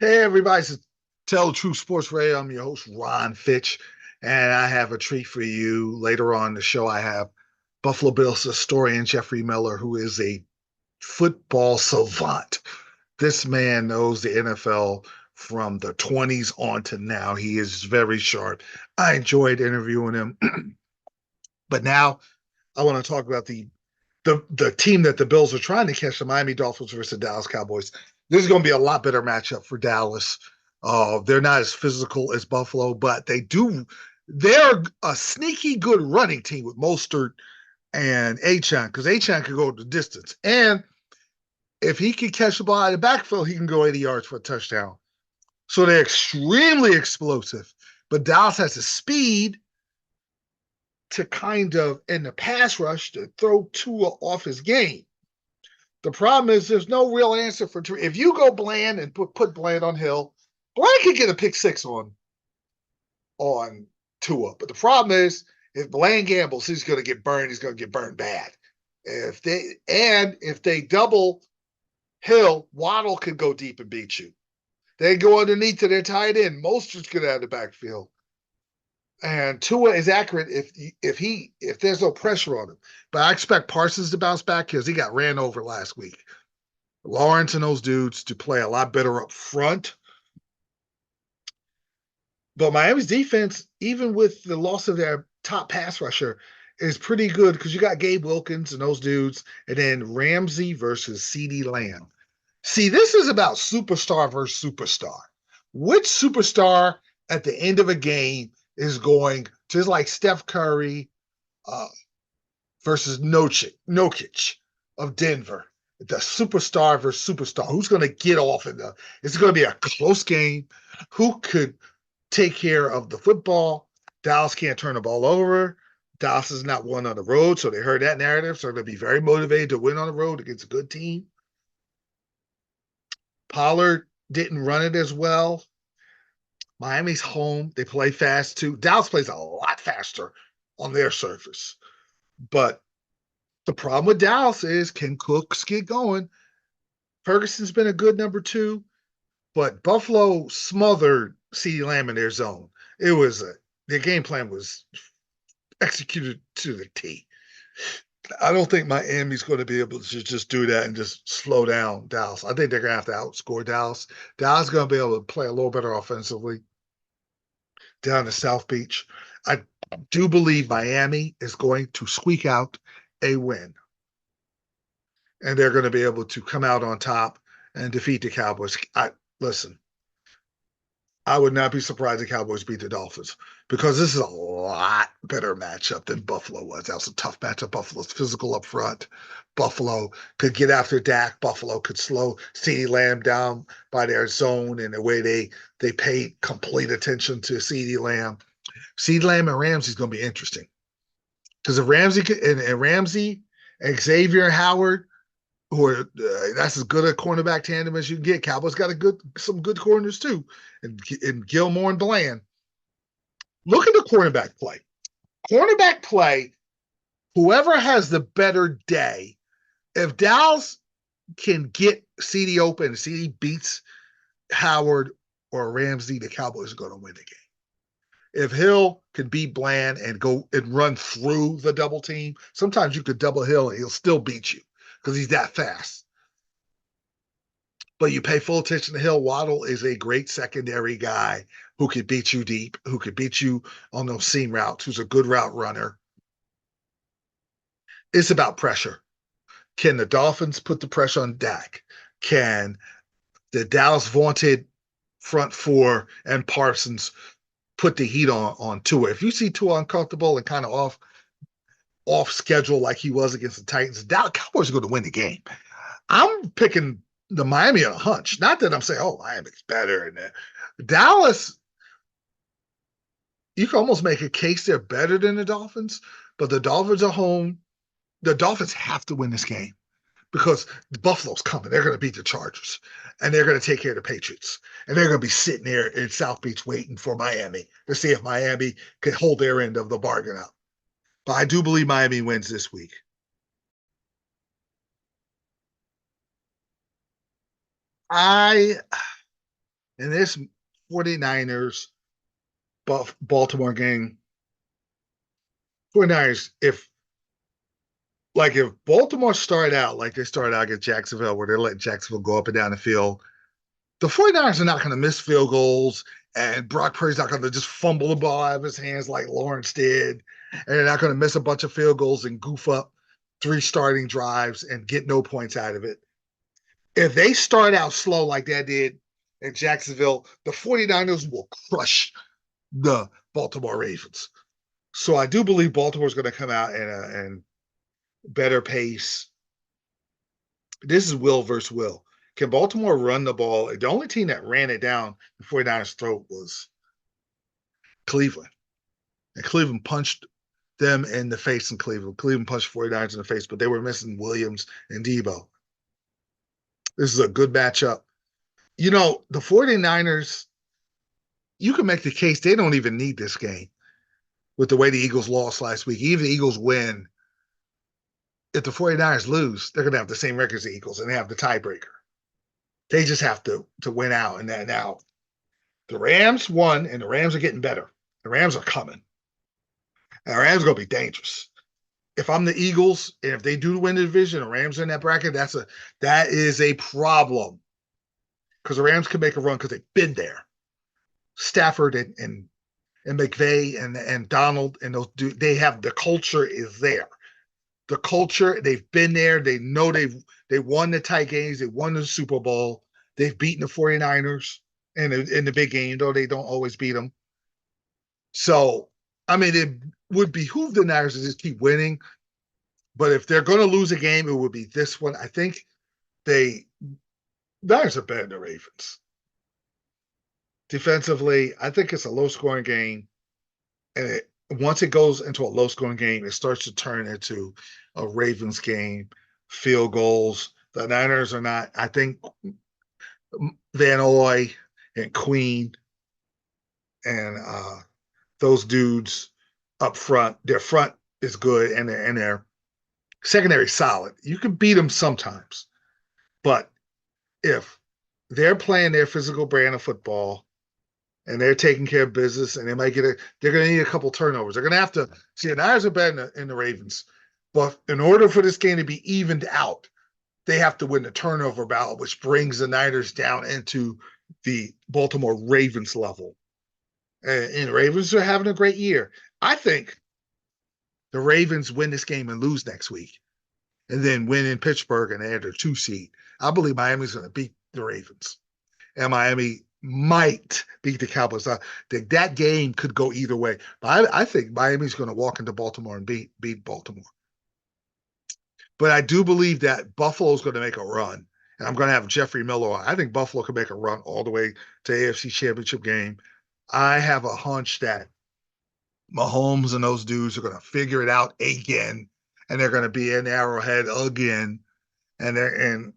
Hey, everybody, it's Tell the Truth Sports Radio. I'm your host, Ron Fitch, and I have a treat for you. Later on in the show, I have Buffalo Bills historian Jeffery Miller, who is a football savant. This man knows the NFL from the 20s on to now. He is very sharp. I enjoyed interviewing him. But now I want to talk about the team that the Bills are trying to catch, the Miami Dolphins versus the Dallas Cowboys. This is going to be a lot better matchup for Dallas. They're not as physical as Buffalo, but they're a sneaky good running team with Mostert and Achan, because Achan can go the distance. And if he can catch the ball out of the backfield, he can go 80 yards for a touchdown. So they're extremely explosive. But Dallas has the speed to kind of, in the pass rush, to throw Tua off his game. The problem is there's no real answer for Tua. If you go Bland and put Bland on Hill, Bland could get a pick six on Tua. But the problem is if Bland gambles, he's going to get burned. He's going to get burned bad. If they double Hill, Waddle could go deep and beat you. They go underneath to their tight end. Mostert's good out of the backfield. And Tua is accurate if there's no pressure on him. But I expect Parsons to bounce back because he got ran over last week. Lawrence and those dudes to play a lot better up front. But Miami's defense, even with the loss of their top pass rusher, is pretty good because you got Gabe Wilkins and those dudes, and then Ramsey versus CeeDee Lamb. See, this is about superstar versus superstar. Which superstar at the end of a game is going just like Steph Curry uh, versus Nokic of Denver? The superstar versus superstar. Who's going to get off in the? It's going to be a close game. Who could take care of the football? Dallas can't turn the ball over. Dallas is not won on the road, so they heard that narrative. So they're going to be very motivated to win on the road against a good team. Pollard didn't run it as well. Miami's home. They play fast too. Dallas plays a lot faster on their surface. But the problem with Dallas is, can Cooks get going? Ferguson's been a good number two, but Buffalo smothered CeeDee Lamb in their zone. Their game plan was executed to the T. I don't think Miami's going to be able to just do that and just slow down Dallas. I think they're going to have to outscore Dallas. Dallas is going to be able to play a little better offensively down to South Beach. I do believe Miami is going to squeak out a win, and they're going to be able to come out on top and defeat the Cowboys. Listen. I would not be surprised the Cowboys beat the Dolphins because this is a lot better matchup than Buffalo was. That was a tough matchup. Buffalo's physical up front. Buffalo could get after Dak. Buffalo could slow CeeDee Lamb down by their zone in the way they paid complete attention to CeeDee Lamb. CeeDee Lamb and Ramsey is going to be interesting because if Ramsey and Xavier Howard, who are that's as good a cornerback tandem as you can get. Cowboys got some good corners too, and Gilmore and Bland. Look at the cornerback play. Cornerback play. Whoever has the better day, if Dallas can get CD open, CD beats Howard or Ramsey, the Cowboys are going to win the game. If Hill can beat Bland and go and run through the double team, sometimes you could double Hill and he'll still beat you because he's that fast. But you pay full attention to Hill. Waddle is a great secondary guy who could beat you deep, who could beat you on those seam routes, who's a good route runner. It's about pressure. Can the Dolphins put the pressure on Dak? Can the Dallas vaunted front four and Parsons put the heat on Tua? If you see Tua uncomfortable and kind of off schedule like he was against the Titans, Dallas Cowboys are going to win the game. I'm picking the Miami on a hunch. Not that I'm saying, oh, Miami's better. And Dallas, you can almost make a case they're better than the Dolphins, but the Dolphins are home. The Dolphins have to win this game because Buffalo's coming. They're going to beat the Chargers, and they're going to take care of the Patriots, and they're going to be sitting there in South Beach waiting for Miami to see if Miami can hold their end of the bargain up. But I do believe Miami wins this week. I in this 49ers Baltimore game, 49ers, if Baltimore started out like they started out against Jacksonville, where they're letting Jacksonville go up and down the field, the 49ers are not going to miss field goals, and Brock Purdy's not going to just fumble the ball out of his hands like Lawrence did, and they're not going to miss a bunch of field goals and goof up 3 starting drives and get no points out of it. If they start out slow like that did in Jacksonville, the 49ers will crush the Baltimore Ravens. So I do believe Baltimore's going to come out in better pace. This is Will versus Will. Can Baltimore run the ball? The only team that ran it down the 49ers' throat was Cleveland. And Cleveland punched them in the face in Cleveland. Cleveland punched 49ers in the face, but they were missing Williams and Debo. This is a good matchup. The 49ers, you can make the case they don't even need this game with the way the Eagles lost last week. Even the Eagles win. If the 49ers lose, they're going to have the same record as the Eagles, and they have the tiebreaker. They just have to win out. And now the Rams won, and the Rams are getting better. The Rams are coming. And the Rams are going to be dangerous. If I'm the Eagles, and if they do win the division, the Rams are in that bracket, that is a problem. Because the Rams can make a run because they've been there. Stafford and McVay and Donald and those they have the culture is there. The culture, they've been there. They know they won the tight games. They won the Super Bowl. They've beaten the 49ers in the big game, though they don't always beat them. So, I mean, it would behoove the Niners to just keep winning. But if they're going to lose a game, it would be this one. I think the Niners are better than the Ravens. Defensively, I think it's a low-scoring game. And once it goes into a low-scoring game, it starts to turn into a Ravens game, field goals. The Niners are not. I think Van Oy and Queen and those dudes up front, their front is good and their secondary solid. You can beat them sometimes, but if they're playing their physical brand of football and they're taking care of business, and they're going to need a couple turnovers. They're going to have to see the Niners are better in the Ravens, but in order for this game to be evened out, they have to win the turnover battle, which brings the Niners down into the Baltimore Ravens level. And the Ravens are having a great year. I think the Ravens win this game and lose next week, and then win in Pittsburgh and add their 2 seed. I believe Miami's going to beat the Ravens, and Miami might beat the Cowboys. That game could go either way, but I think Miami's going to walk into Baltimore and beat Baltimore. But I do believe that Buffalo's going to make a run, and I'm going to have Jeffery Miller on. I think Buffalo can make a run all the way to AFC Championship game. I have a hunch that Mahomes and those dudes are going to figure it out again, and they're going to be in Arrowhead again, and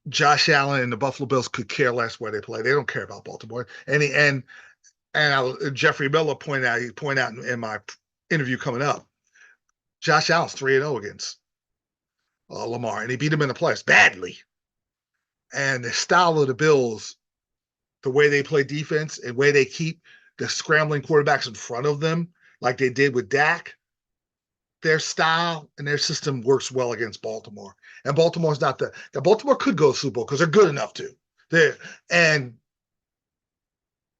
Josh Allen and the Buffalo Bills could care less where they play. They don't care about Baltimore. And Jeffrey Miller pointed out in my interview coming up, Josh Allen's 3-0 against Lamar, and he beat him in the playoffs badly. And the style of the Bills, the way they play defense and way they keep the scrambling quarterbacks in front of them, like they did with Dak, their style and their system works well against Baltimore. And Baltimore's not the Baltimore could go to Super Bowl because they're good enough to. And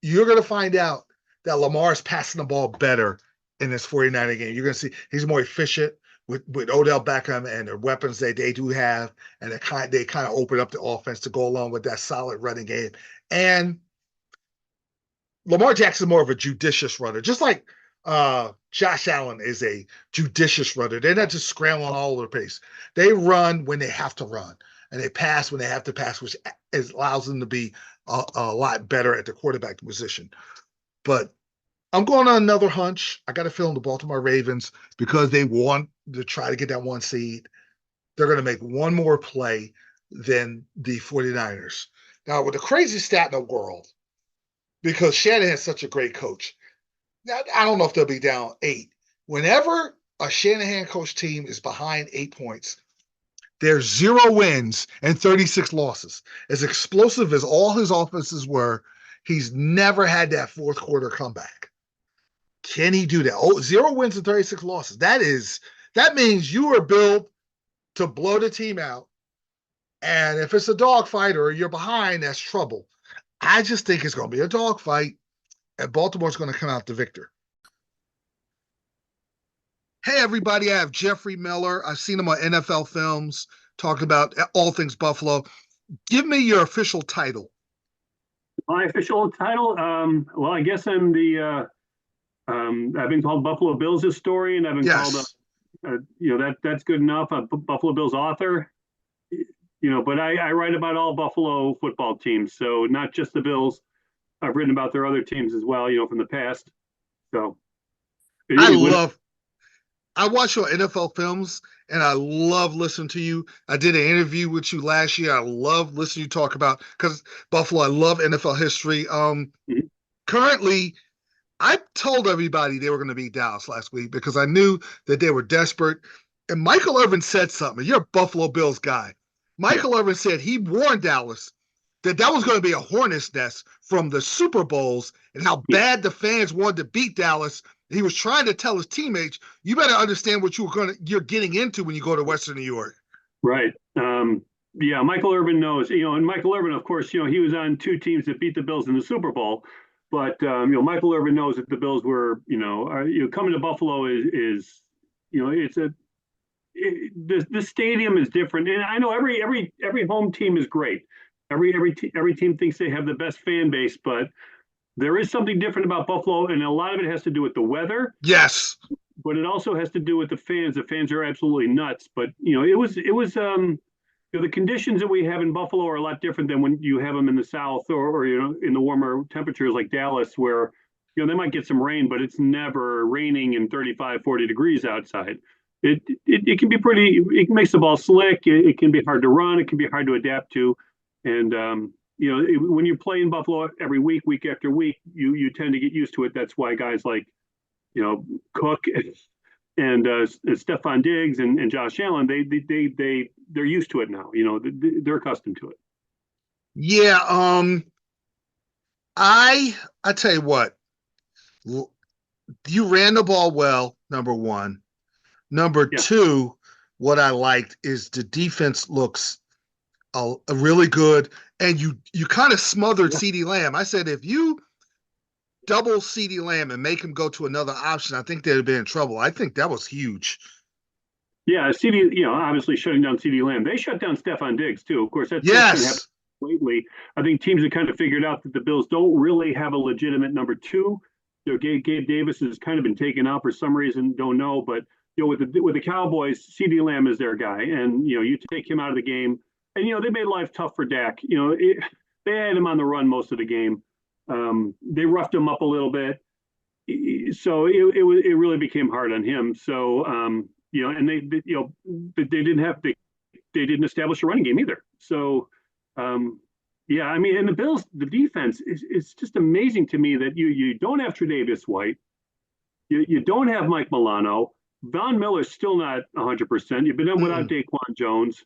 you're going to find out that Lamar's passing the ball better in this 49er game. You're going to see he's more efficient with Odell Beckham and the weapons they do have, and they kind of open up the offense to go along with that solid running game. And Lamar Jackson's more of a judicious runner, just like Josh Allen is a judicious runner. They're not just scrambling all over the place. They run when they have to run, and they pass when they have to pass, which allows them to be a lot better at the quarterback position. But I'm going on another hunch. I got a feeling the Baltimore Ravens, because they want to try to get that 1 seed, they're going to make one more play than the 49ers. Now, with the craziest stat in the world, because Shanahan's such a great coach, I don't know if they'll be down 8. Whenever a Shanahan coach team is behind 8 points, There's 0 wins and 36 losses. As explosive as all his offenses were, he's never had that fourth quarter comeback. Can he do that? Oh, 0 wins and 36 losses. That means you are built to blow the team out. And if it's a dogfight or you're behind, that's trouble. I just think it's going to be a dogfight, and Baltimore's going to come out the victor. Hey, everybody, I have Jeffery Miller. I've seen him on NFL Films, talking about all things Buffalo. Give me your official title. My official title? Well, I guess I'm I've been called Buffalo Bills Historian. I've been called, that's good enough. A Buffalo Bills author. But I write about all Buffalo football teams, so not just the Bills. I've written about their other teams as well, from the past. So I watch your NFL Films, and I love listening to you. I did an interview with you last year. I love listening to you talk about, because Buffalo, I love NFL history. Currently, I told everybody they were going to beat Dallas last week because I knew that they were desperate. And Michael Irvin said something. You're a Buffalo Bills guy. Michael Irvin said he warned Dallas that was going to be a hornet's nest from the Super Bowls and how bad the fans wanted to beat Dallas. He was trying to tell his teammates, you better understand what you're getting into when you go to Western New York. Right. Michael Irvin knows, and Michael Irvin, of course, he was on 2 teams that beat the Bills in the Super Bowl. But Michael Irvin knows that the Bills were, coming to Buffalo is the stadium is different, and I know every home team is great. Every team thinks they have the best fan base, but there is something different about Buffalo, and a lot of it has to do with the weather. Yes, but it also has to do with the fans. The fans are absolutely nuts. But it was the conditions that we have in Buffalo are a lot different than when you have them in the South or in the warmer temperatures like Dallas, where they might get some rain, but it's never raining in 35, 40 degrees outside. It can be it makes the ball slick. It can be hard to run. It can be hard to adapt to. And, when you play in Buffalo every week after week, you tend to get used to it. That's why guys like, Cook and Stephon Diggs and Josh Allen, they're used to it now. They're accustomed to it. Yeah. I tell you what, you ran the ball well, number one. Number two, what I liked is the defense looks really good, and you kind of smothered CeeDee Lamb. I said, if you double CeeDee Lamb and make him go to another option, I think they'd be in trouble. I think that was huge. Yeah, CeeDee, obviously shutting down CeeDee Lamb. They shut down Stephon Diggs too. Of course, that's going to happen lately. I think teams have kind of figured out that the Bills don't really have a legitimate number 2. Gabe Davis has kind of been taken out for some reason, don't know, but with the Cowboys, CeeDee Lamb is their guy, and you take him out of the game, and they made life tough for Dak. They had him on the run most of the game. They roughed him up a little bit, so it really became hard on him. So and they didn't establish a running game either. So and the Bills, the defense is just amazing to me that you don't have Tre'Davious White, you don't have Mike Milano. Von Miller's still not 100%. You've been without Daquan Jones.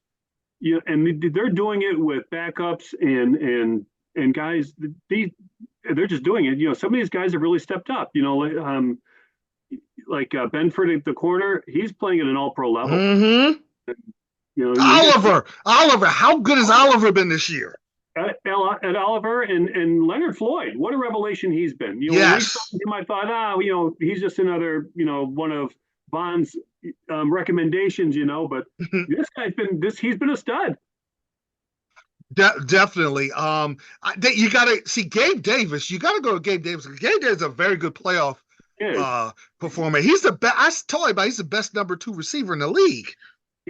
And they're doing it with backups and guys. They're just doing it. Some of these guys have really stepped up. Like Benford at the corner, he's playing at an All-Pro level. Mm-hmm. Oliver, how good has Oliver been this year? At Oliver and Leonard Floyd, what a revelation he's been. Yes. I thought, he's just another, one of Von's recommendations, but this guy's he's been a stud. Definitely. You got to see Gabe Davis. You got to go to Gabe Davis. Gabe Davis is a very good playoff performer. He's the best. I told you about. He's the best number 2 receiver in the league.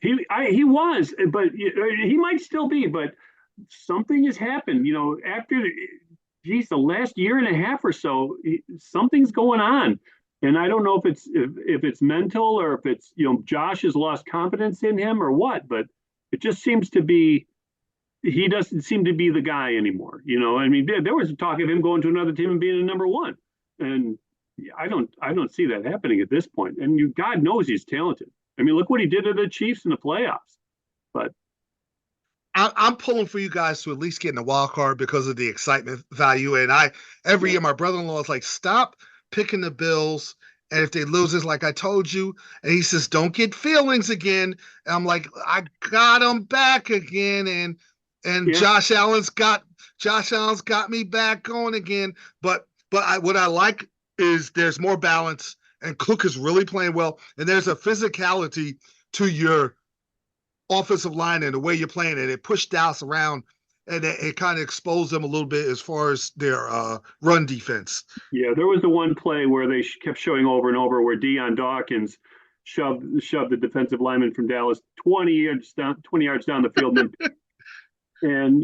He was, but he might still be. But something has happened. After the last year and a half or so, something's going on. And I don't know if it's mental or if it's Josh has lost confidence in him or what, but it just seems to be he doesn't seem to be the guy anymore. There was talk of him going to another team and being a number 1, and I don't see that happening at this point. And God knows he's talented. Look what he did to the Chiefs in the playoffs. But I'm pulling for you guys to at least get in the wild card because of the excitement value. And every yeah, year, my brother-in-law is like, stop picking the Bills. And if they lose, it's like I told you. And he says, don't get feelings again. And I'm like, I got them back again. And yeah, Josh Allen's got me back going again. But what I like is there's more balance, and Cook is really playing well. And there's a physicality to your offensive line and the way you're playing it. It pushed Dallas around, and it kind of exposed them a little bit as far as their run defense. yeah. There was the one play where they kept showing over and over where Deion Dawkins shoved the defensive lineman from Dallas 20 yards down the field, and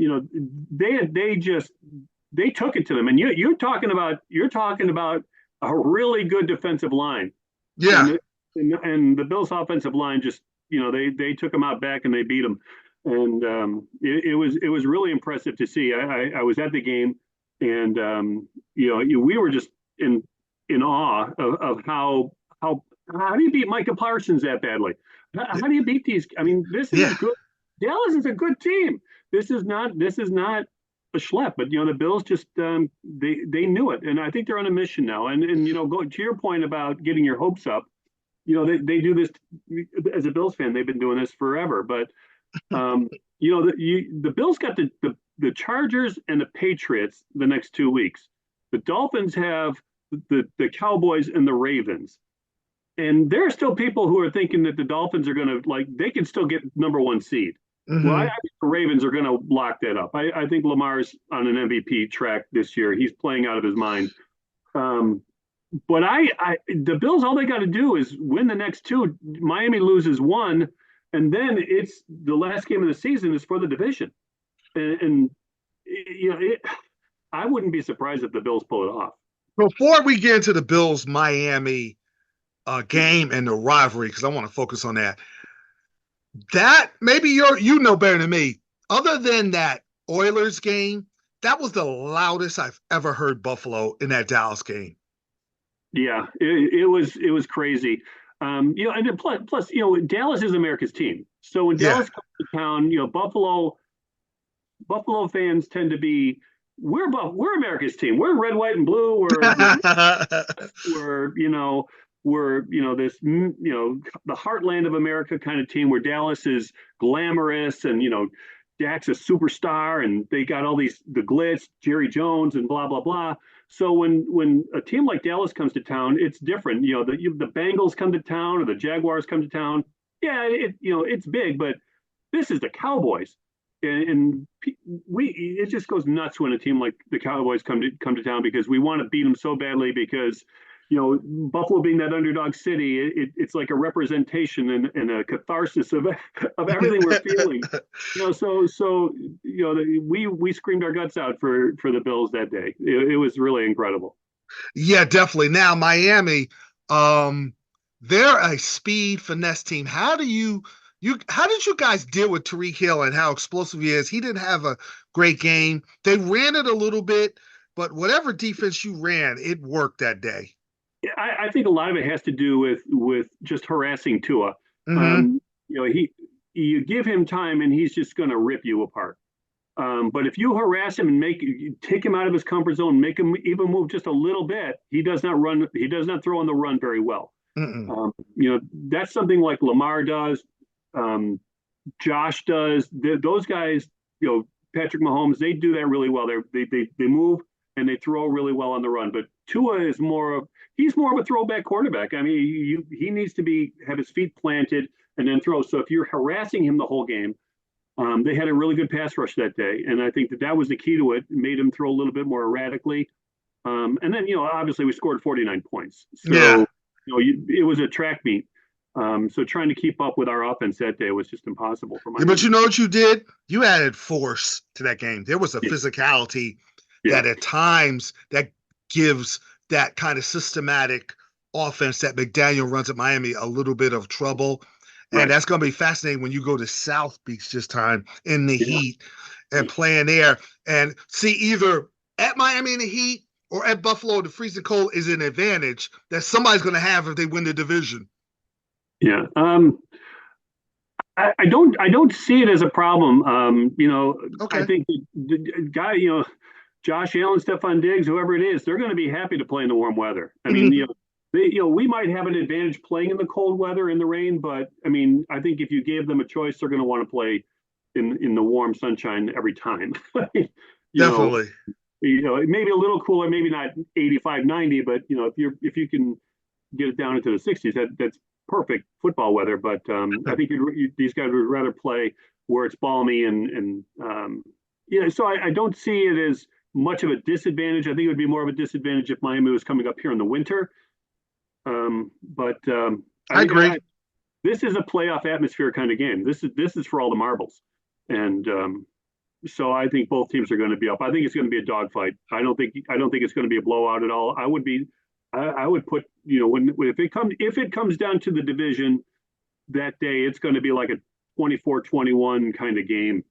they took it to them. And you're talking about a really good defensive line, Yeah, and the Bills' offensive line just they took them out back and they beat them, and it was really impressive to see. I was at the game, and we were just in awe of how do you beat Micah Parsons that badly? How do you beat these? I mean, this is a yeah. good Dallas is a good team. This is not a schlep, but the Bills just they knew it, and I think they're on a mission now. And go to your point about getting your hopes up. They do this as a Bills fan. They've been doing this forever, but the Bills got the Chargers and the Patriots the next 2 weeks. The Dolphins have the Cowboys and the Ravens. And there are still people who are thinking that the Dolphins are going to they can still get number one seed. Well, I Mm-hmm. think the Ravens are going to lock that up. I think Lamar's on an MVP track this year. He's playing out of his mind. Um, but the Bills, all they got to do is win the next two. Miami loses one, and then it's the last game of the season is for the division. And I wouldn't be surprised if the Bills pull it off. Before we get into the Bills Miami game and the rivalry, because I want to focus on that. That maybe you know better than me. Other than that Oilers game, that was the loudest I've ever heard Buffalo in that Dallas game. Yeah, it was crazy. And then plus, Dallas is America's team. So when Yeah. Dallas comes to town, Buffalo fans tend to be we're America's team. We're red, white, and blue. We're this the heartland of America kind of team where Dallas is glamorous and Dak's a superstar and they got all the glitz, Jerry Jones and blah blah blah. So when a team like Dallas comes to town, it's different. The Bengals come to town or the Jaguars come to town. Yeah, it's big, but this is the Cowboys, and it just goes nuts when a team like the Cowboys come to town because we want to beat them so badly because Buffalo being that underdog city, it's like a representation and a catharsis of everything we're feeling. We screamed our guts out for the Bills that day. It was really incredible. Yeah, definitely. Now Miami, they're a speed finesse team. How did you guys deal with Tariq Hill and how explosive he is? He didn't have a great game. They ran it a little bit, but whatever defense you ran, it worked that day. I think a lot of it has to do with just harassing Tua. Mm-hmm. Um, you give him time and he's just going to rip you apart. But if you harass him and take him out of his comfort zone, make him even move just a little bit, he does not run. He does not throw on the run very well. That's something like Lamar does, Josh does. Those guys, Patrick Mahomes, they do that really well. They move and they throw really well on the run. But Tua is he's more of a throwback quarterback. I mean, he needs to have his feet planted and then throw. So if you're harassing him the whole game, they had a really good pass rush that day, and I think that was the key to it. It made him throw a little bit more erratically, and then obviously we scored 49 points, so Yeah. It was a track meet. So trying to keep up with our offense that day was just impossible for my. But you know what you did? You added force to that game. There was a Yeah, physicality yeah, that at times that gives that kind of systematic offense that McDaniel runs at Miami a little bit of trouble. And right, that's going to be fascinating when you go to South Beach this time in the yeah. heat and playing there and see either at Miami in the heat or at Buffalo in the freezing cold is an advantage that somebody's going to have if they win the division. Yeah. I don't see it as a problem. I Okay. think the guy, Josh Allen, Stephon Diggs, whoever it is, they're going to be happy to play in the warm weather. I mean, Mhm. we might have an advantage playing in the cold weather in the rain, but I mean, I think if you gave them a choice, they're going to want to play in the warm sunshine every time. you know, Definitely. maybe a little cooler, maybe not 85, 90, but if you can get it down into the 60s, that's perfect football weather. But I think these guys would rather play where it's balmy so I don't see it as much of a disadvantage. I think it would be more of a disadvantage if Miami was coming up here in the winter. But I I think agree. this is a playoff atmosphere kind of game. This is for all the marbles, and so I think both teams are going to be up. I think it's going to be a dogfight. I don't think it's going to be a blowout at all. I would put when if it comes down to the division that day, it's going to be like a 24-21 kind of game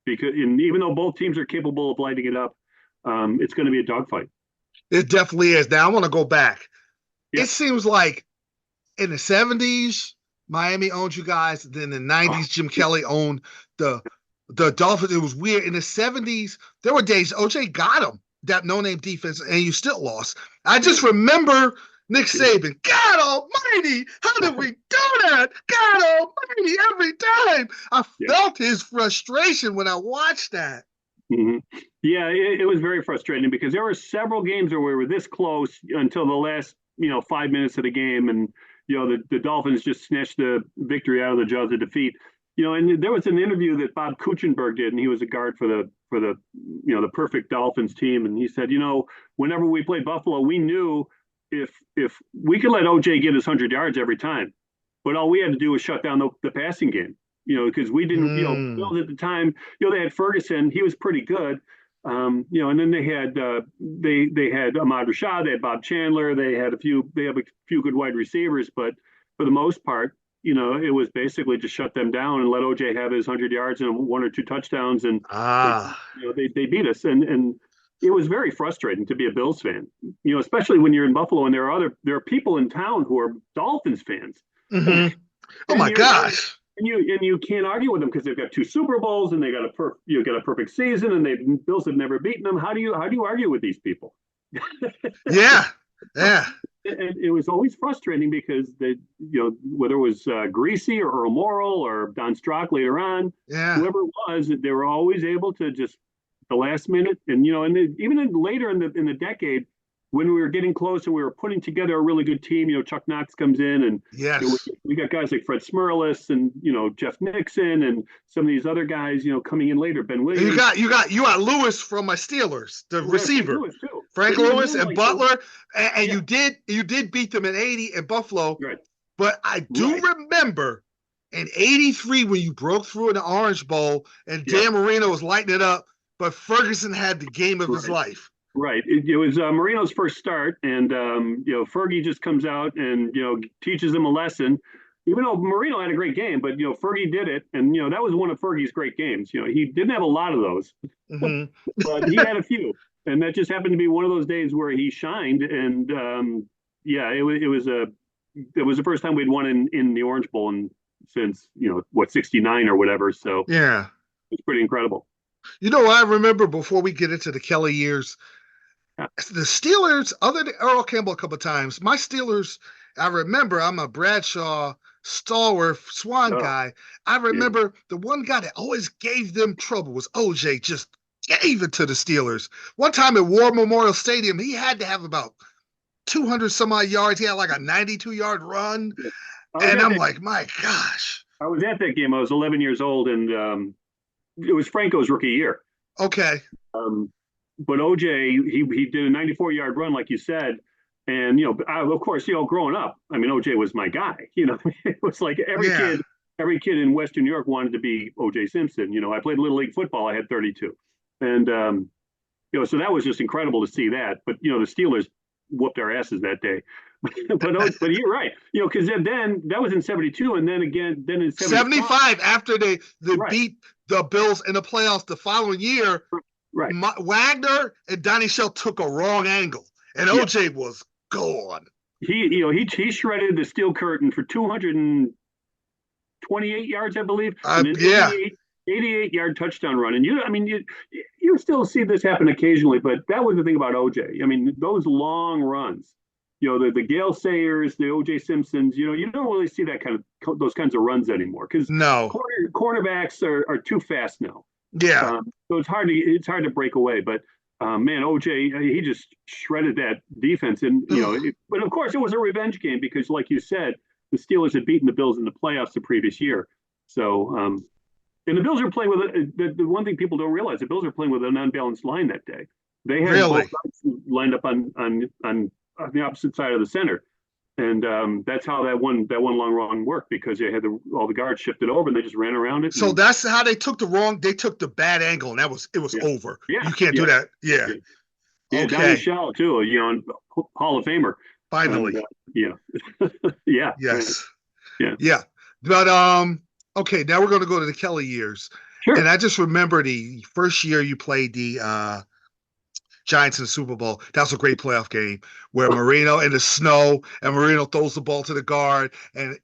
because even though both teams are capable of lighting it up, it's going to be a dogfight. It definitely is. Now I want to go back. Yeah. It seems like in the 70s, Miami owned you guys. Then in the Oh, 90s, Jim Kelly owned the the Dolphins. It was weird. In the 70s, there were days OJ got them, that no-name defense, and you still lost. I yeah. just remember Nick Yeah. Saban. God almighty, how did we do that? God almighty, every time. I Yeah. felt his frustration when I watched that. hmm Yeah, it was very frustrating because there were several games where we were this close until the last, 5 minutes of the game, and the Dolphins just snatched the victory out of the jaws of defeat. And there was an interview that Bob Kuchenberg did, and he was a guard for the perfect Dolphins team, and he said, whenever we played Buffalo, we knew if we could let OJ get his 100 yards every time, but all we had to do was shut down the passing game. Because we didn't, Mm. Bills at the time, they had Ferguson, he was pretty good. And then they had Ahmad Rashad, they had Bob Chandler, they have a few good wide receivers, but for the most part, it was basically just shut them down and let OJ have his 100 yards and one or two touchdowns, and they, Ah. they beat us, and it was very frustrating to be a Bills fan, especially when you're in Buffalo and there are people in town who are Dolphins fans, Hmm. Oh and my you're gosh. and you can't argue with them because they've got two Super Bowls and they got a perfect season and they Bills have never beaten them. How do you argue with these people? Yeah. Yeah. And it was always frustrating because whether it was Greasy or Earl Morrall or Don Strock later on, Yeah. whoever it was, they were always able to just the last minute, and even later in the decade when we were getting close and we were putting together a really good team. Chuck Knox comes in, and Yes. we got guys like Fred Smirlis and Jeff Nixon and some of these other guys coming in later. Ben And you Williams, got you got you got Lewis from my Steelers, the we had Frank receiver. Lewis too. Frank But even Lewis then, and like the Butler, and yeah, you did beat them in 80 in Buffalo, right, but I do right, remember in 83 when you broke through in the Orange Bowl and yeah, Dan Marino was lighting it up, but Ferguson had the game of his right. life. Right. It was Marino's first start, and Fergie just comes out and teaches him a lesson. Even though Marino had a great game, but Fergie did it, and that was one of Fergie's great games. He didn't have a lot of those, Hmm. but he had a few, and that just happened to be one of those days where he shined. And yeah, it was the first time we'd won in the Orange Bowl and since 69 or whatever. So Yeah. it's pretty incredible. You know what I remember before we get into the Kelly years? Yeah. The Steelers, other than Earl Campbell a couple of times, my Steelers, I remember I'm a Bradshaw stalwart Swan Oh, guy. I yeah. remember the one guy that always gave them trouble was OJ, just gave it to the Steelers. One time at War Memorial Stadium, he had to have about 200 some odd yards. He had like a 92-yard run. I was And at I'm that. like, my gosh. I was at that game. I was 11 years old, and it was Franco's rookie year. Okay. Um, but OJ, he did a 94-yard run, like you said, and of course, growing up, I mean, OJ was my guy. It was like Yeah. every kid in Western New York wanted to be OJ Simpson. I played little league football. I had 32, and so that was just incredible to see that. But the Steelers whooped our asses that day. but you're right. Because then that was in 72, and then again, then in 75. 75 after they Right, beat the Bills in the playoffs the following year. right. Wagner and Donnie Shell took a wrong angle, and Yeah. OJ was gone. He shredded the steel curtain for 220 28 yards, I believe, and an Yeah, 88-yard touchdown run. And you still see this happen occasionally, but that was the thing about OJ. I mean, those long runs, the Gale Sayers, the OJ Simpsons, you don't really see those kinds of runs anymore because no, cornerbacks are too fast now. yeah. So it's hard to break away. But man, OJ, he just shredded that defense, and but of course it was a revenge game because, like you said, the Steelers had beaten the Bills in the playoffs the previous year. So and the Bills are playing with the one thing people don't realize: the Bills are playing with an unbalanced line that day. They had both Really? sides lined up on the opposite side of the center. And that's how that one long run worked because they had all the guards shifted over and they just ran around it. So that's how they took the bad angle, and it was Yeah, over. yeah, You can't do yeah, that. Yeah. yeah. Yeah, Donnie Okay. Shell too, Hall of Famer. And Finally. yeah, yeah, Yes. yeah, Yeah. But okay, now we're gonna go to the Kelly years. And sure. I just remember the first year you played the Giants in the Super Bowl. That was a great playoff game where Marino in the snow and Marino throws the ball to the guard and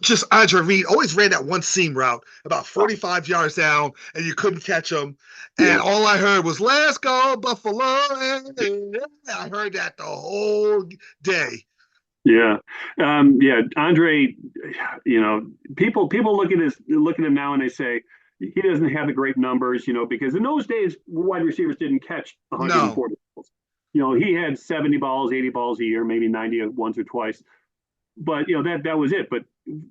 just Andre Reed always ran that one seam route about 45 yards down and you couldn't catch him. And Yeah, all I heard was "Let's go Buffalo." I heard that the whole day. yeah, yeah. Andre, people look at him now and they say he doesn't have the great numbers, because in those days wide receivers didn't catch No. 140 balls. He had 70 balls, 80 balls a year, maybe 90 once or twice. But that was it. But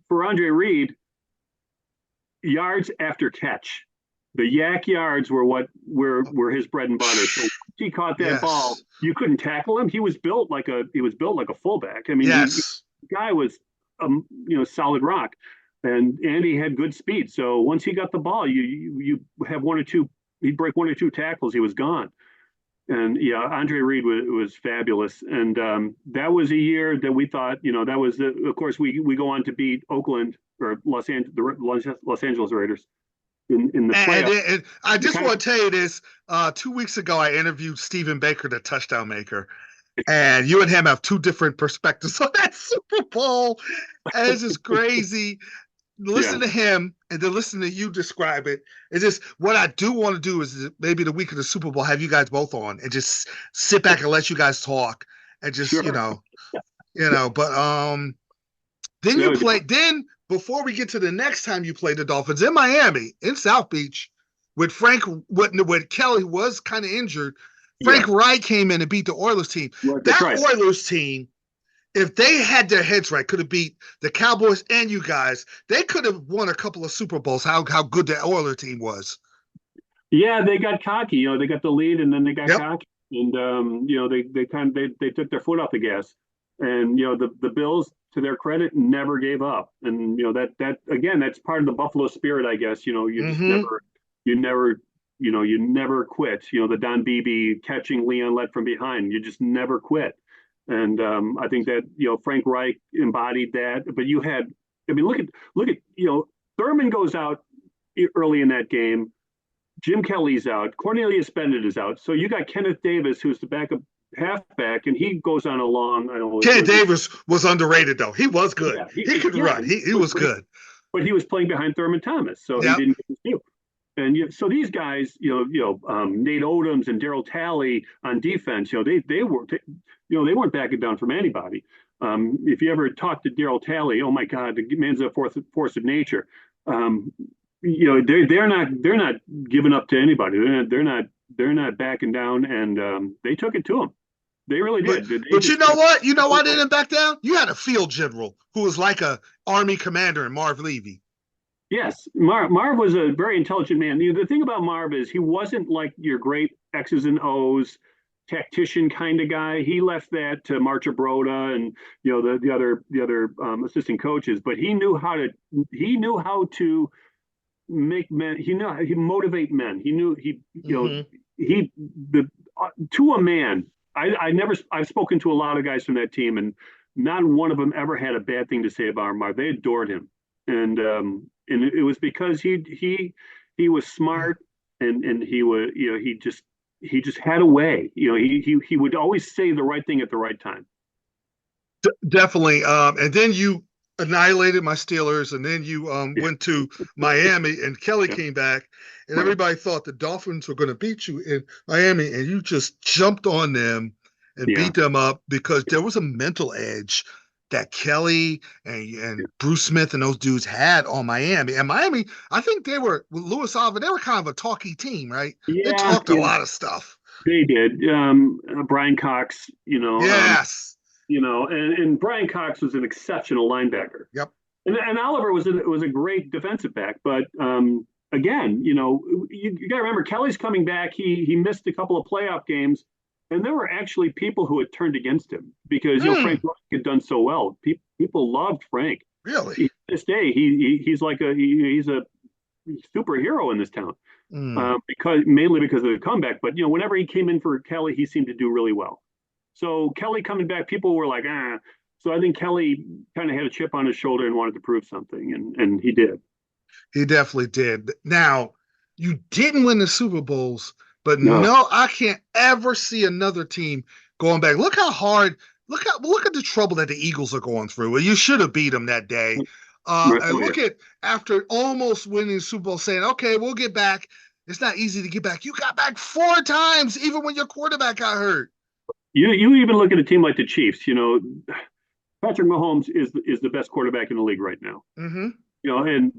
for Andre Reed, yards after catch, the yak yards were his bread and butter. So he caught that ball, Yes. you couldn't tackle him. He was built like a fullback. I mean, Yes. the guy was solid rock, and he had good speed. So once he got the ball, you have one or two. He'd break one or two tackles. He was gone. And yeah, Andre Reed was fabulous, and that was a year that we thought, that was of course we go on to beat Oakland or the Los Angeles Raiders in the playoff. And I You just kind of want to tell you this. 2 weeks ago, I interviewed Stephen Baker, the touchdown maker, and you and him have two different perspectives on that Super Bowl. And it's just crazy. yeah, Listen to him and then listen to you describe it. It's just what I do want to do is maybe the week of the Super Bowl, have you guys both on and just sit back and let you guys talk and just, sure. but then That you would be play. fun. Then before we get to the next time you play the Dolphins in Miami, in South Beach, with Frank, when Kelly was kind of injured, Yeah, Frank Wright came in and beat the Oilers team. well, that's That right. Oilers team, if they had their heads right, could have beat the Cowboys and you guys. They could have won a couple of Super Bowls. How good that Oilers team was. Yeah, they got cocky. They got the lead and then they got Yep. cocky, and they took their foot off the gas, and the Bills, to their credit, never gave up, and that again, that's part of the Buffalo spirit, I guess. You just Mm-hmm. you never quit. The Don Beebe catching Leon Lett from behind, you just never quit, and I think that Frank Reich embodied that. But I mean, look at Thurman goes out early in that game. Jim Kelly's out. Cornelius Bennett is out. So you got Kenneth Davis, who's the backup halfback, and he goes on a long. I don't know. Ken Davis was underrated though. He was good. Yeah, He could run. He was good. but he was playing behind Thurman Thomas, so he Yep. didn't get his due. And so these guys, Nate Odoms and Daryl Talley on defense, they weren't backing down from anybody. If you ever talk to Daryl Talley, oh my God, the man's a force of nature. They're not giving up to anybody. They're not backing down, and they took it to them. They really But did. but you know what? You know why they didn't back down? You had a field general who was like a army commander in Marv Levy. Yes, Marv was a very intelligent man. The thing about Marv is he wasn't like your great X's and O's tactician kind of guy. He left that to Marcia Broda and the other assistant coaches. But he knew how to make men. He motivate men. He knew Mm-hmm. to a man. I've spoken to a lot of guys from that team, and not one of them ever had a bad thing to say about Marv. They adored him, and it was because he was smart, and he just had a way. He would always say the right thing at the right time. Definitely. And then you annihilated my Steelers, and then you Yeah, went to Miami, and Kelly yeah, came back, and right. everybody thought the Dolphins were going to beat you in Miami, and you just jumped on them and Yeah, beat them up because yeah, there was a mental edge that Kelly and yeah. Bruce Smith and those dudes had on Miami. And Miami, I think they were with Louis Alva, they were kind of a talky team, right? They Yeah, talked a yeah, lot of stuff. they did. Brian Cox, Yes. and Brian Cox was an exceptional linebacker. Yep. And Oliver was a great defensive back, but again, you got to remember Kelly's coming back. He missed a couple of playoff games, and there were actually people who had turned against him because Frank Mm, Reich had done so well. People loved Frank. really? To this day, he's like he's a superhero in this town Mm. because mainly because of the comeback. But whenever he came in for Kelly, he seemed to do really well. So Kelly coming back, people were like, ah. So I think Kelly kind of had a chip on his shoulder and wanted to prove something, and he did. He definitely did. Now, you didn't win the Super Bowls, but No, no, I can't ever see another team going back. Look how hard, look at the trouble that the Eagles are going through. Well, you should have beat them that day. right, And oh yeah, look at after almost winning the Super Bowl, saying, okay, we'll get back. It's not easy to get back. You got back 4 times, even when your quarterback got hurt. you even look at a team like the Chiefs. Patrick Mahomes is the best quarterback in the league right now. Mm-hmm.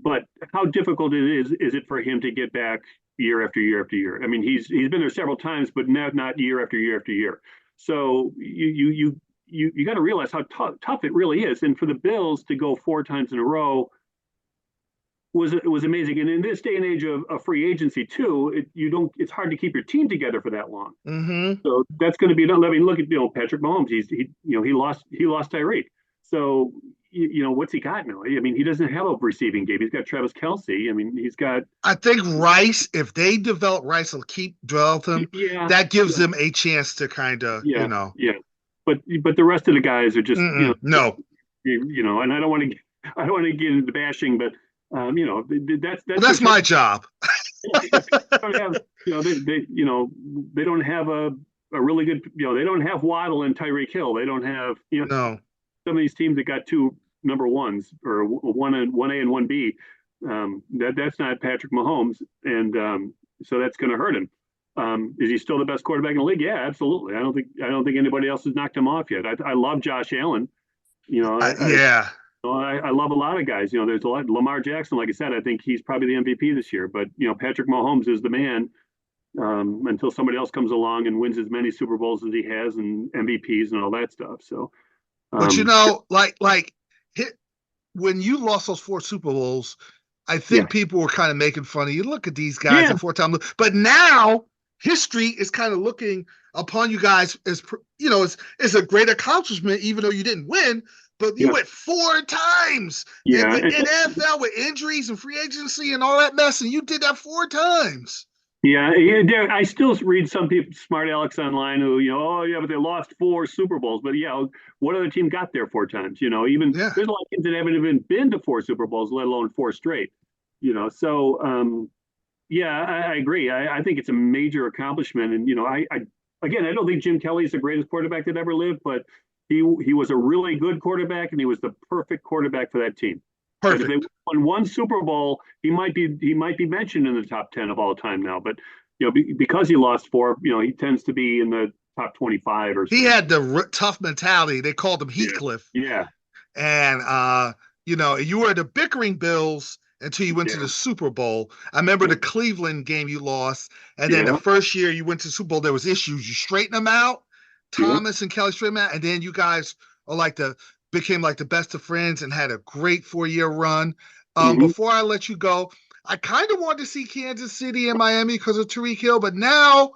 But how difficult is it for him to get back year after year after year? I mean, he's been there several times, but not year after year after year. So you got to realize how tough it really is. And for the Bills to go 4 times in a row was amazing. And in this day and age of free agency too, it's hard to keep your team together for that long. Mm-hmm. So that's going to be. I mean, look at Patrick Mahomes. He lost Tyreek. So what's he got now? I mean, he doesn't have a receiving game. He's got Travis Kelsey. I mean, he's got I think Rice, if they develop Rice, will keep developing him. yeah, That gives yeah, them a chance to kind of, yeah, yeah. But the rest of the guys are just no. and I don't want to get into bashing, but Well, that's their that's my talent. job. They don't have they don't have a really good they don't have Waddle and Tyreek Hill. They don't have No. some of these teams that got two number ones or one A and one B. That's not Patrick Mahomes, and so that's going to hurt him. Is he still the best quarterback in the league? Yeah, absolutely. I don't think anybody else has knocked him off yet. I love Josh Allen. You know, Yeah. I love a lot of guys. There's a lot. Lamar Jackson, like I said, I think he's probably the MVP this year. But Patrick Mahomes is the man until somebody else comes along and wins as many Super Bowls as he has and MVPs and all that stuff. So, But um, like hit, when you lost those 4 Super Bowls, I yeah, think people were kind of making fun of you. Look at these guys yeah, at 4 times. But now history is kind of looking upon you guys as it's a great accomplishment, even though you didn't win. But you yeah, went 4 times yeah. in NFL with injuries and free agency and all that mess, and you did that 4 times. Yeah, I still read some people, smart Alex online, who oh yeah, but they lost 4 Super Bowls. But yeah, what other team got there 4 times? Even Yeah. there's a lot of teams that haven't even been to 4 Super Bowls, let alone 4 straight. So yeah, I agree. I think it's a major accomplishment, and again, I don't think Jim Kelly is the greatest quarterback that ever lived, but he was a really good quarterback, and he was the perfect quarterback for that team. And if they Perfect. won one Super Bowl, he might be mentioned in the top 10 of all time now. But because he lost 4, he tends to be in the top 25 or He so. had the tough mentality. They called him Yeah, Heathcliff. yeah, And you were the bickering Bills until you went to yeah, the Super Bowl. I remember yeah, the Cleveland game you lost, and then the yeah, first year you went to the Super Bowl, there was issues. You straightened them out, yeah. Thomas and Kelly straightened them out, and then you guys are became like the best of friends and had a great 4 year run. Hmm. Before I let you go, I kind of wanted to see Kansas City and Miami because of Tariq Hill, but now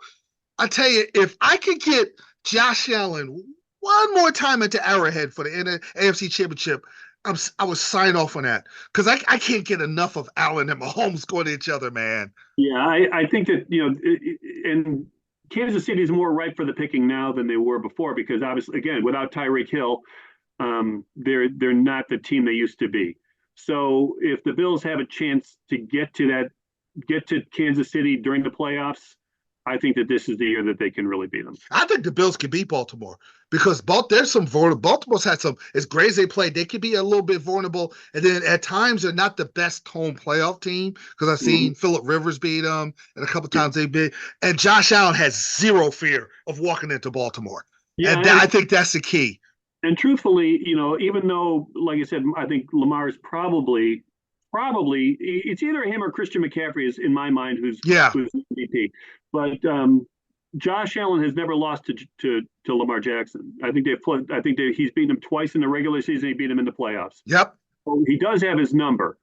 I tell you, if I could get Josh Allen one more time into Arrowhead for the AFC Championship, I would sign off on that because I can't get enough of Allen and Mahomes going at each other, man. Yeah, I think that and Kansas City is more ripe for the picking now than they were before because obviously, again, without Tyreek Hill, they're not the team they used to be. So if the Bills have a chance to get to Kansas City during the playoffs, I think that this is the year that they can really beat them. I think the Bills can beat Baltimore because there's some vulnerable. Baltimore's had some, as great as they play, they can be a little bit vulnerable. And then at times they're not the best home playoff team because I've seen Phillip Rivers beat them and a couple times they beat. And Josh Allen has zero fear of walking into Baltimore. Yeah, And I think that's the key. and truthfully, even though, like I said, I think Lamar is probably it's either him or Christian McCaffrey is in my mind who's MVP. But Josh Allen has never lost to Lamar Jackson. I think he's beaten him twice in the regular season. He beat him in the playoffs. Yep. So he does have his number,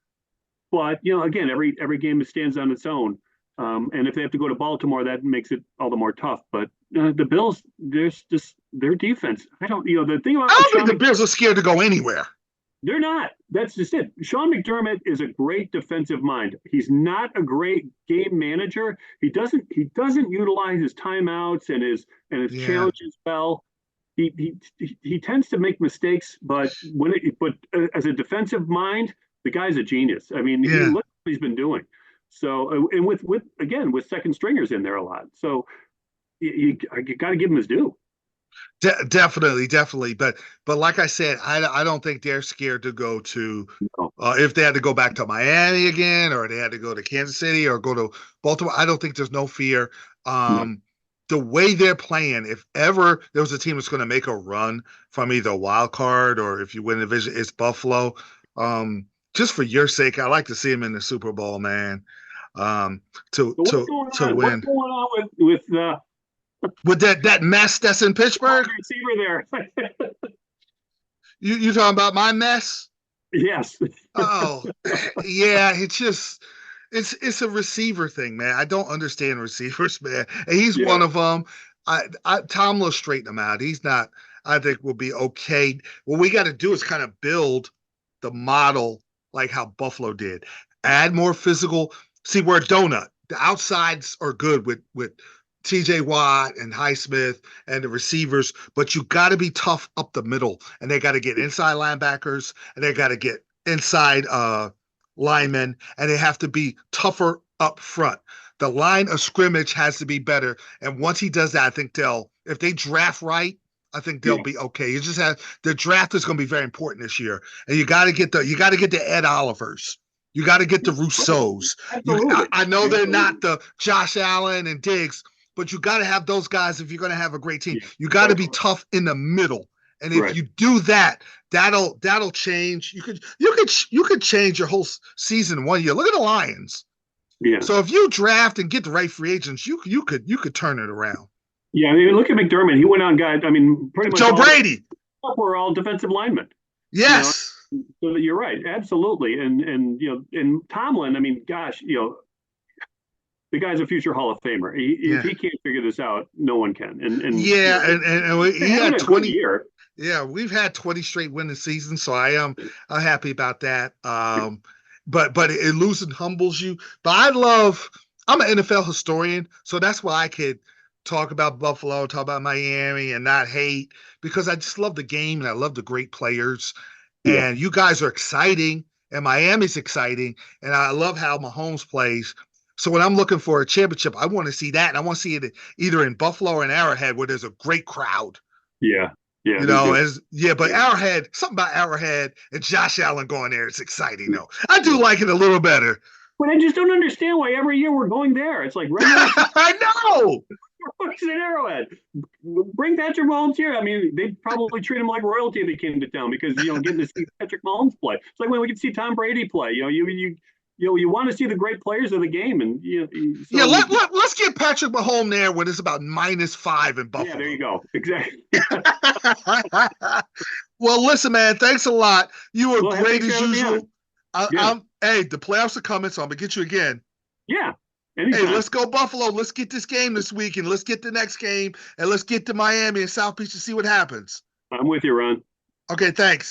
but again, every game stands on its own. And if they have to go to Baltimore, that makes it all the more tough. But the Bills, there's just their defense. I don't the thing about I don't think the Bills are scared to go anywhere. They're not. That's just it. Sean McDermott is a great defensive mind. He's not a great game manager. He doesn't utilize his timeouts and his challenges well. He tends to make mistakes, but as a defensive mind, the guy's a genius. I mean, look what he's been doing. So and with second stringers in there a lot. So you got to give him his due. Definitely. But like I said, I don't think they're scared to go to if they had to go back to Miami again, or they had to go to Kansas City or go to Baltimore. I don't think there's no fear. The way they're playing, if ever there was a team that's going to make a run from either a wild card or if you win the division, it's Buffalo. Just for your sake, I like to see them in the Super Bowl, man. To win. What's going on with that mess that's in Pittsburgh? Receiver there. You talking about my mess? Yes. Oh, yeah. It's a receiver thing, man. I don't understand receivers, man. And he's one of them. Tom will straighten him out. He's not. I think will be okay. What we got to do is kind of build the model like how Buffalo did. Add more physical. See, we're a donut. The outsides are good with TJ Watt and Highsmith and the receivers, but you got to be tough up the middle, and they got to get inside linebackers, and they got to get inside linemen, and they have to be tougher up front. The line of scrimmage has to be better, and once he does that, I think if they draft right, I think they'll be okay. You just have the draft is going to be very important this year, and you got to get the Ed Olivers. You got to get the Rousseaus. I know they're not the Josh Allen and Diggs, but you got to have those guys if you're going to have a great team. You got to be tough in the middle, and if you do that, that'll change. You could change your whole season in 1 year. Look at the Lions. Yeah. So if you draft and get the right free agents, you could turn it around. Yeah, I mean, look at McDermott. He went on, guys. I mean, pretty much Joe Brady. We're all defensive linemen. Yes. So you're right, absolutely. And Tomlin. I mean, gosh, the guy's a future Hall of Famer. If he can't figure this out, no one can. And he had 20 year. Yeah, we've had 20 straight winning seasons, so I'm happy about that. But it losing humbles you. But I'm an NFL historian, so that's why I could talk about Buffalo, talk about Miami, and not hate, because I just love the game and I love the great players. Yeah. And you guys are exciting, and Miami's exciting, and I love how Mahomes plays. So when I'm looking for a championship, I want to see that, and I want to see it either in Buffalo or in Arrowhead where there's a great crowd. Yeah. Yeah. But Arrowhead, something about Arrowhead and Josh Allen going there, it's exciting, though. I do like it a little better. But I just don't understand why every year we're going there. It's like I know. It's an Arrowhead. Bring Patrick Mahomes here. I mean, they'd probably treat him like royalty if he came to town because getting to see Patrick Mahomes play. It's like when we can see Tom Brady play. You want to see the great players of the game, and let's get Patrick Mahomes there when it's about -5 in Buffalo. Yeah, there you go. Exactly. Well, listen, man, thanks a lot. You were great as usual. Hey, the playoffs are coming, so I'm gonna get you again. Yeah. Anytime. Hey, let's go Buffalo. Let's get this game this week, and let's get the next game, and let's get to Miami and South Beach to see what happens. I'm with you, Ron. Okay, thanks.